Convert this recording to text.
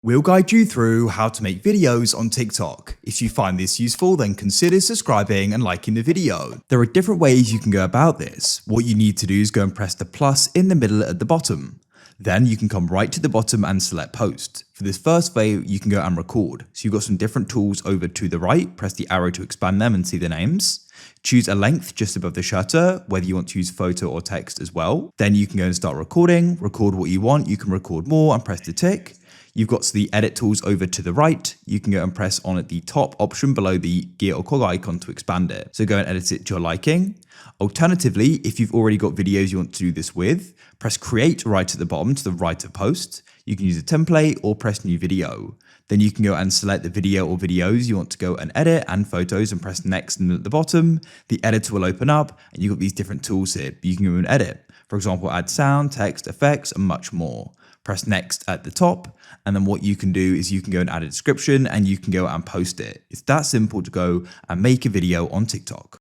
We'll guide you through how to make videos on TikTok. If you find this useful, then consider subscribing and liking the video. There are different ways you can go about this. What you need to do is go and press the plus in the middle at the bottom. Then you can come right to the bottom and select post. For this first way, you can go and record. So you've got some different tools over to the right. Press the arrow to expand them and see the names. Choose a length just above the shutter, whether you want to use photo or text as well. Then you can go and start recording, record what you want. You can record more and press the tick. You've got the edit tools over to the right. You can go and press on at the top option below the gear or cog icon to expand it. So go and edit it to your liking. Alternatively, if you've already got videos you want to do this with, press create right at the bottom to the right of post. You can use a template or press new video. Then you can go and select the video or videos you want to go and edit and photos and press next and at the bottom. The editor will open up and you've got these different tools here. You can go and edit. For example, add sound, text, effects, and much more. Press next at the top, and then what you can do is you can go and add a description and you can go and post it. It's that simple to go and make a video on TikTok.